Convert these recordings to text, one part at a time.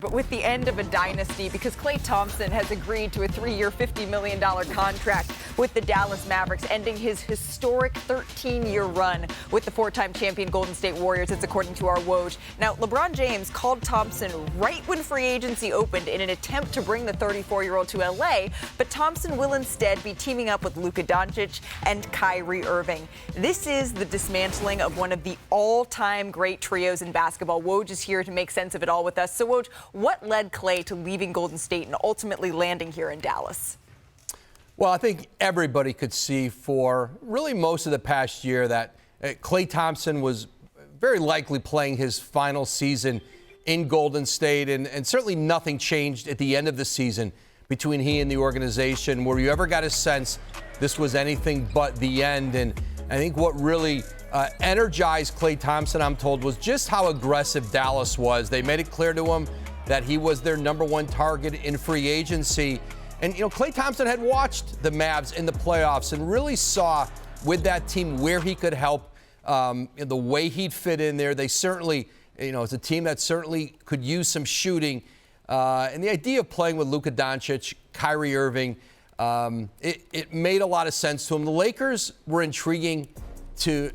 But with the end of a dynasty, because Klay Thompson has agreed to a 3-year, $50 million contract with the Dallas Mavericks, ending his historic 13-year run with the 4-time champion Golden State Warriors. It's according to our Woj. Now, LeBron James called Thompson right when free agency opened in an attempt to bring the 34-year-old to L.A., but Thompson will instead be teaming up with Luka Doncic and Kyrie Irving. This is the dismantling of one of the all-time great trios in basketball. Woj is here to make sense of it all with us. So, Woj, what led Klay to leaving Golden State and ultimately landing here in Dallas? Well, I think everybody could see for really most of the past year that Klay Thompson was very likely playing his final season in Golden State, and certainly nothing changed at the end of the season between he and the organization, where you ever got a sense this was anything but the end. And I think what really energized Klay Thompson, I'm told, was just how aggressive Dallas was. They made it clear to him that he was their number one target in free agency. And, Klay Thompson had watched the Mavs in the playoffs and really saw with that team where he could help, the way he'd fit in there. They certainly, it's a team that certainly could use some shooting. And the idea of playing with Luka Doncic, Kyrie Irving, it made a lot of sense to him. The Lakers were intriguing to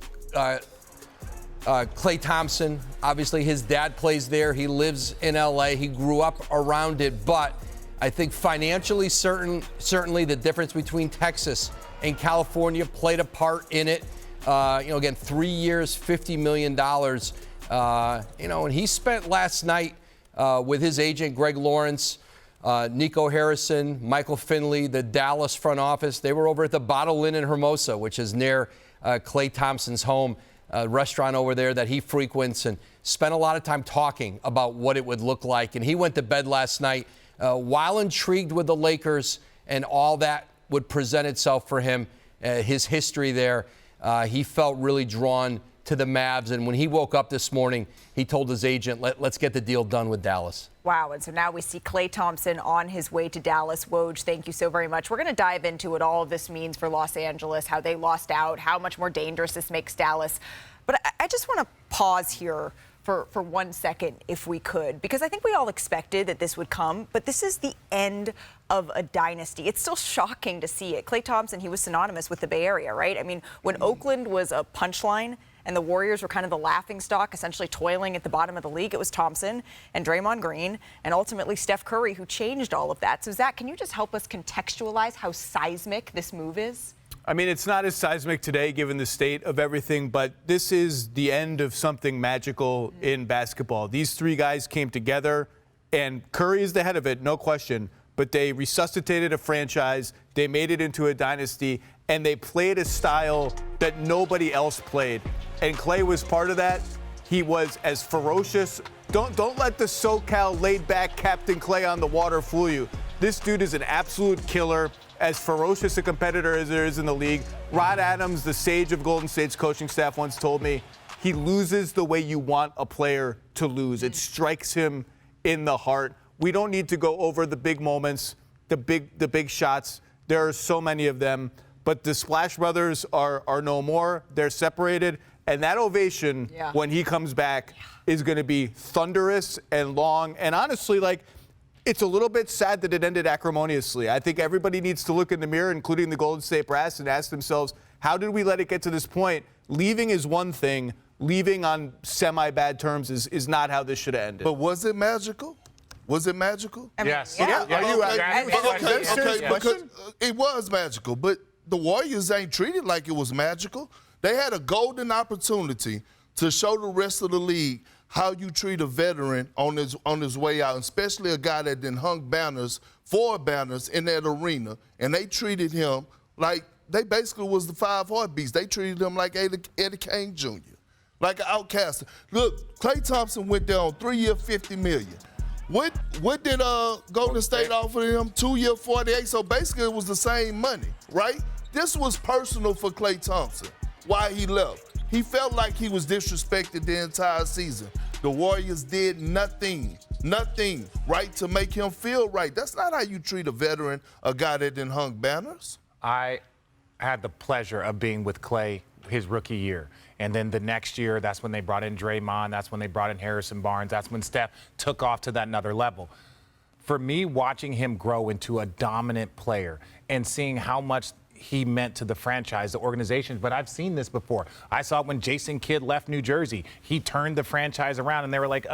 Klay Thompson. Obviously, his dad plays there. He lives in L.A. He grew up around it. But I think financially, certainly the difference between Texas and California played a part in it. Again, 3 years, $50 million. And he spent last night with his agent, Greg Lawrence, Nico Harrison, Michael Finley, the Dallas front office. They were over at the Bottle Inn in Hermosa, which is near Klay Thompson's home. Restaurant over there that he frequents, and spent a lot of time talking about what it would look like. And he went to bed last night while intrigued with the Lakers and all that would present itself for him, his history there. He felt really drawn to the Mavs, and when he woke up this morning, he told his agent, let's get the deal done with Dallas. Wow, and so now we see Klay Thompson on his way to Dallas. Woj, thank you so very much. We're going to dive into what all of this means for Los Angeles, how they lost out, how much more dangerous this makes Dallas. But I just want to pause here for 1 second, if we could, because I think we all expected that this would come, but this is the end of a dynasty. It's still shocking to see it. Klay Thompson, he was synonymous with the Bay Area, right? I mean, when Oakland was a punchline and the Warriors were kind of the laughingstock, essentially toiling at the bottom of the league, it was Thompson and Draymond Green and ultimately Steph Curry who changed all of that. So, Zach, can you just help us contextualize how seismic this move is? I mean, it's not as seismic today given the state of everything, but this is the end of something magical in basketball. These three guys came together, and Curry is the head of it, no question, but they resuscitated a franchise, they made it into a dynasty, and they played a style that nobody else played. And Klay was part of that. He was as ferocious. Don't let the SoCal laid-back Captain Klay on the water fool you. This dude is an absolute killer, as ferocious a competitor as there is in the league. Rod Adams, the sage of Golden State's coaching staff, once told me he loses the way you want a player to lose. It strikes him in the heart. We don't need to go over the big moments, the big shots. There are so many of them. But the Splash Brothers are no more. They're separated. And that ovation, when he comes back, is going to be thunderous and long. And honestly, it's a little bit sad that it ended acrimoniously. I think everybody needs to look in the mirror, including the Golden State brass, and ask themselves, how did we let it get to this point? Leaving is one thing. Leaving on semi-bad terms is not how this should have ended. But was it magical? Was it magical? I mean, Yes. Yeah. Because it was magical, but the Warriors ain't treated like it was magical. They had a golden opportunity to show the rest of the league how you treat a veteran on his way out, especially a guy that then hung four banners in that arena, and they treated him like they basically was the Five Heartbeats. They treated him like Eddie Kane Jr., like an outcast. Look, Klay Thompson went there on 3-year, $50 million. What did Golden State offer him? 2-year, $48. So basically, it was the same money, right? This was personal for Klay Thompson. Why he left? He felt like he was disrespected the entire season. The Warriors did nothing, right, to make him feel right. That's not how you treat a veteran, a guy that didn't hung banners. I had the pleasure of being with Klay his rookie year. And then the next year, that's when they brought in Draymond. That's when they brought in Harrison Barnes. That's when Steph took off to that another level. For me, watching him grow into a dominant player and seeing how much he meant to the franchise, the organization. But I've seen this before. I saw it when Jason Kidd left New Jersey. He turned the franchise around, and they were like,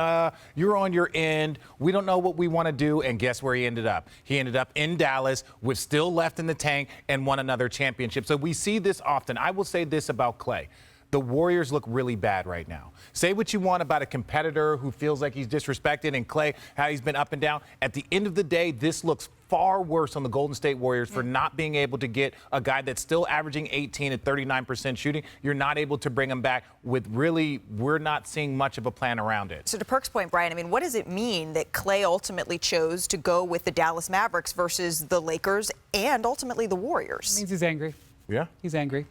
you're on your end. We don't know what we want to do. And guess where he ended up? He ended up in Dallas with still left in the tank and won another championship. So we see this often. I will say this about Klay. The Warriors look really bad right now. Say what you want about a competitor who feels like he's disrespected, and Klay, how he's been up and down. At the end of the day, this looks far worse on the Golden State Warriors for not being able to get a guy that's still averaging 18 at 39% shooting. You're not able to bring him back with really, we're not seeing much of a plan around it. So to Perk's point, Brian, I mean, what does it mean that Klay ultimately chose to go with the Dallas Mavericks versus the Lakers and ultimately the Warriors? It means he's angry. Yeah. He's angry.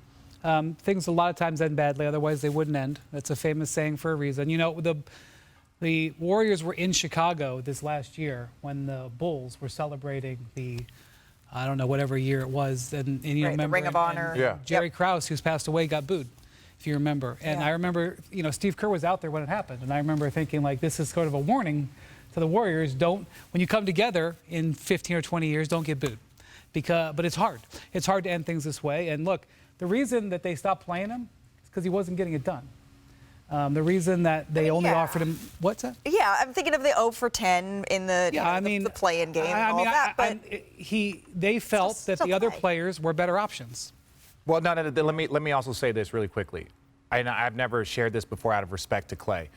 Things a lot of times end badly, otherwise they wouldn't end. That's a famous saying for a reason. You know, the Warriors were in Chicago this last year when the Bulls were celebrating the, I don't know, whatever year it was. And you Right, the remember Ring of Honor. Yeah. Jerry Krause, who's passed away, got booed, if you remember. And Yeah. I remember, you know, Steve Kerr was out there when it happened. And I remember thinking, like, this is sort of a warning to the Warriors. When you come together in 15 or 20 years, don't get booed. But it's hard. It's hard to end things this way. And look, the reason that they stopped playing him is because he wasn't getting it done. The reason that they only offered him, what's that? Yeah, I'm thinking of the 0 for 10 in the, the play-in game and all that. But they felt that still the other play. players were better options. Well, no, let me also say this really quickly. I've never shared this before out of respect to Klay.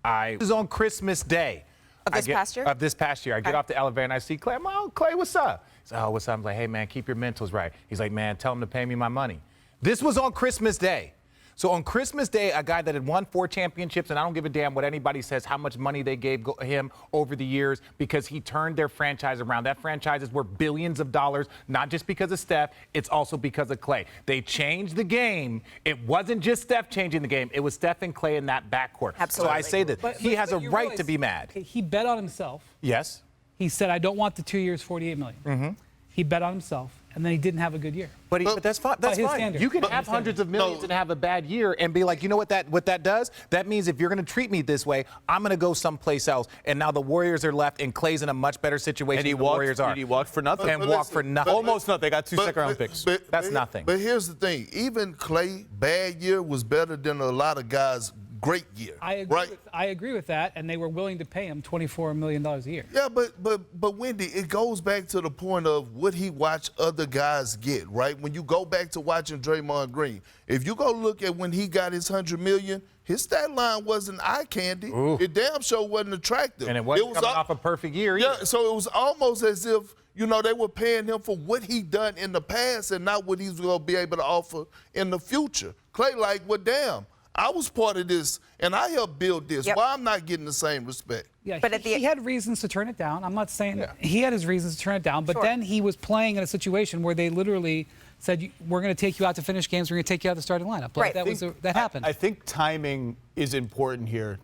This is on Christmas Day. Of this past year? Of this past year. I get off the elevator and I see Klay. I'm like, oh, Klay, what's up? He's like, oh, what's up? I'm like, hey, man, keep your mentals right. He's like, man, tell him to pay me my money. This was on Christmas Day. So on Christmas Day, a guy that had won 4 championships, and I don't give a damn what anybody says, how much money they gave him over the years, because he turned their franchise around. That franchise is worth billions of dollars, not just because of Steph, it's also because of Klay. They changed the game. It wasn't just Steph changing the game. It was Steph and Klay in that backcourt. Absolutely. So I say that he has a right to be mad. He bet on himself. Yes. He said, I don't want the 2 years, $48 million. Mm-hmm. He bet on himself, and then he didn't have a good year. But that's fine. That's his fine. standards. You can By have his hundreds of standards. millions and have a bad year and be like, you know what that does? That means if you're going to treat me this way, I'm going to go someplace else. And now the Warriors are left, and Klay's in a much better situation than the Warriors are. He walked for nothing. And walked for nothing. Almost nothing. They got 2 second-round picks. That's nothing. But here's the thing. Even Klay bad year was better than a lot of guys' great year. I agree with that, and they were willing to pay him $24 million a year. Yeah, but Wendy, it goes back to the point of what he watched other guys get, right? When you go back to watching Draymond Green, if you go look at when he got his $100 million, his stat line wasn't eye candy. Ooh. It damn sure wasn't attractive. And it wasn't coming off a perfect year either. Yeah, so it was almost as if, they were paying him for what he done in the past and not what he's going to be able to offer in the future. Klay like, well, damn, I was part of this, and I helped build this. Yep. Why I'm not getting the same respect? Yeah, But he had reasons to turn it down. I'm not saying he had his reasons to turn it down, but then he was playing in a situation where they literally said, we're going to take you out to finish games, we're going to take you out to the starting lineup. Like, Right. that happened. I think timing is important here.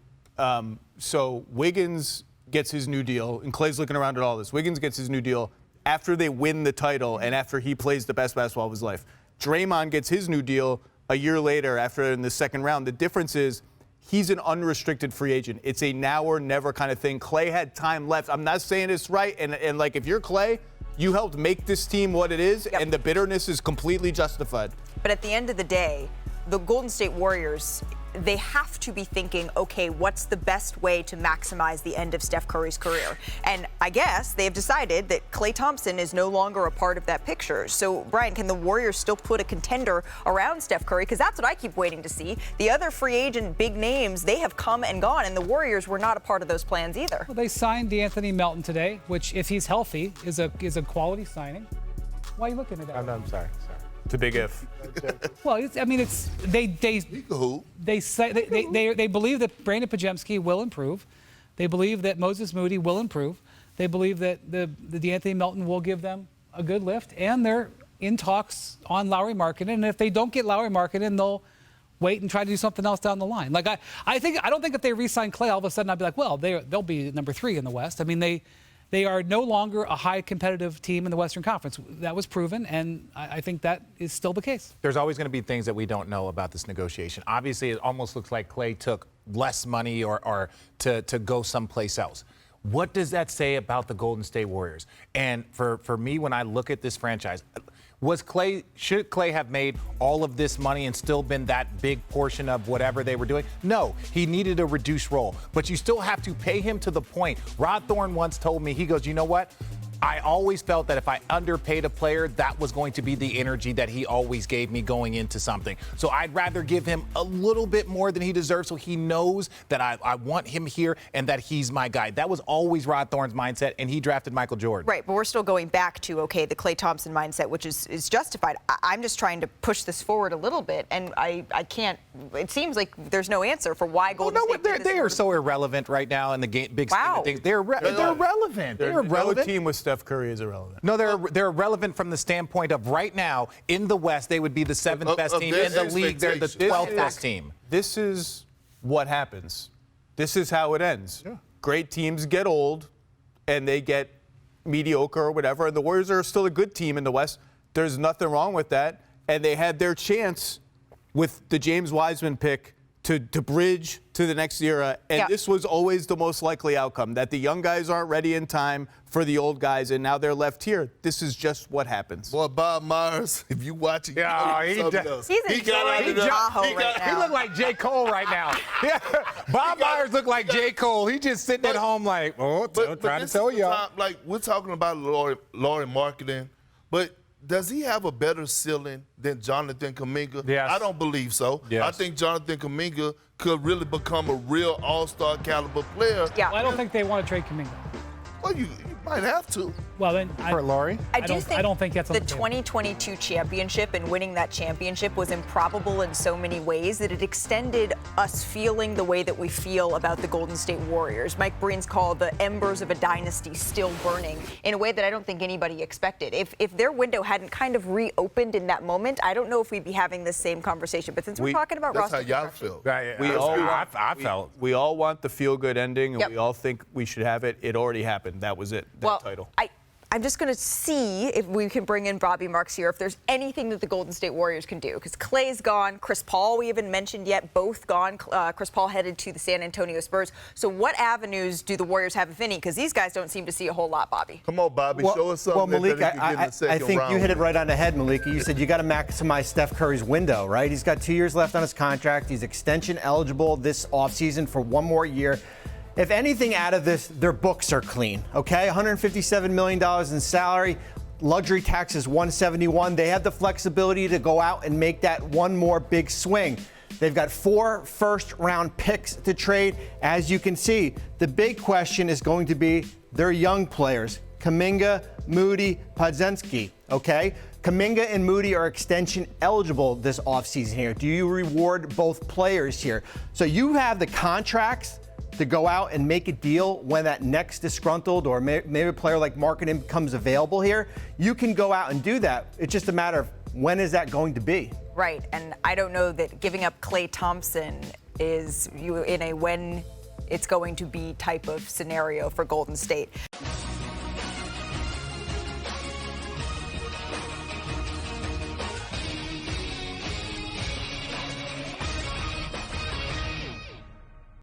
So Wiggins gets his new deal, and Klay's looking around at all this. Wiggins gets his new deal after they win the title and after he plays the best basketball of his life. Draymond gets his new deal a year later after in the second round. The difference is he's an unrestricted free agent. It's a now or never kind of thing. Klay had time left. I'm not saying it's right. And like, if you're Klay, you helped make this team what it is, and the bitterness is completely justified. But at the end of the day, the Golden State Warriors, they have to be thinking, okay, what's the best way to maximize the end of Steph Curry's career? And I guess they've decided that Klay Thompson is no longer a part of that picture. So, Brian, can the Warriors still put a contender around Steph Curry? Because that's what I keep waiting to see. The other free agent big names, they have come and gone, and the Warriors were not a part of those plans either. Well, they signed D'Anthony Melton today, which, if he's healthy, is a quality signing. Why are you looking at that? I'm sorry. It's a big if. Well, they believe that Brandon Pajemski will improve. They believe that Moses Moody will improve. They believe that the D'Anthony Melton will give them a good lift, and they're in talks on Lauri Markkanen. And if they don't get Lauri Markkanen, they'll wait and try to do something else down the line. Like I don't think if they re-sign Klay, all of a sudden I'd be like, well, they'll be number 3 in the West. I mean, they They are no longer a high competitive team in the Western Conference. That was proven, and I think that is still the case. There's always going to be things that we don't know about this negotiation. Obviously, it almost looks like Klay took less money or to go someplace else. What does that say about the Golden State Warriors? And for me, when I look at this franchise, should Klay have made all of this money and still been that big portion of whatever they were doing? No, he needed a reduced role, but you still have to pay him to the point. Rod Thorne once told me, he goes, you know what? I always felt that if I underpaid a player, that was going to be the energy that he always gave me going into something. So I'd rather give him a little bit more than he deserves so he knows that I want him here and that he's my guy. That was always Rod Thorne's mindset, and he drafted Michael Jordan. Right, but we're still going back to, okay, the Klay Thompson mindset, which is justified. I'm just trying to push this forward a little bit, and I can't. It seems like there's no answer for why Golden State did this. They are so irrelevant right now in the big scheme of things. They're irrelevant. They're irrelevant. No team with Steph Curry is irrelevant. No, they're irrelevant from the standpoint of right now in the West, they would be the 7th best team in the league. They're the 12th best team. This is what happens. This is how it ends. Yeah. Great teams get old, and they get mediocre or whatever. And the Warriors are still a good team in the West. There's nothing wrong with that. And they had their chance with the James Wiseman pick to bridge to the next era. And this was always the most likely outcome, that the young guys aren't ready in time for the old guys, and now they're left here. This is just what happens. Boy, Bob Myers, if you watch it, He's enjoying Tahoe right now. He looked like J. Cole right now. Yeah. Bob Myers looked like J. Cole. He's just sitting at home like, trying to tell y'all. Like, we're talking about Laurie marketing, but does he have a better ceiling than Jonathan Kuminga? Yes. I don't believe so. Yes. I think Jonathan Kuminga could really become a real all-star caliber player. Yeah. Well, I don't think they want to trade Kuminga. Well, you might have to. Well, then For Laurie? I don't think that's on the the table. 2022 championship and winning that championship was improbable in so many ways that it extended us feeling the way that we feel about the Golden State Warriors. Mike Breen's called the embers of a dynasty still burning in a way that I don't think anybody expected. If their window hadn't kind of reopened in that moment, I don't know if we'd be having this same conversation. But since we're talking about That's roster how y'all construction, feel. I felt. We all want the feel-good ending, and we all think we should have it. It already happened. That was it, that title. I'm just going to see if we can bring in Bobby Marks here, if there's anything that the Golden State Warriors can do. Because Klay's gone, Chris Paul we haven't mentioned yet, both gone. Chris Paul headed to the San Antonio Spurs. So what avenues do the Warriors have, if any? Because these guys don't seem to see a whole lot, Bobby. Come on, Bobby, show us something. Well, Malik, I I think you hit it right on the head, Malika. You said you got to maximize Steph Curry's window, right? He's got 2 years left on his contract. He's extension eligible this offseason for one more year. If anything out of this, their books are clean, okay? $157 million in salary, luxury tax is $171. They have the flexibility to go out and make that one more big swing. They've got 4 first-round picks to trade. As you can see, the big question is going to be their young players, Kuminga, Moody, Podziemski, okay? Kuminga and Moody are extension eligible this offseason here. Do you reward both players here? So you have the contracts to go out and make a deal when that next disgruntled or maybe a player like Markkanen becomes available here. You can go out and do that. It's just a matter of when is that going to be? Right, and I don't know that giving up Klay Thompson is in a when it's going to be type of scenario for Golden State.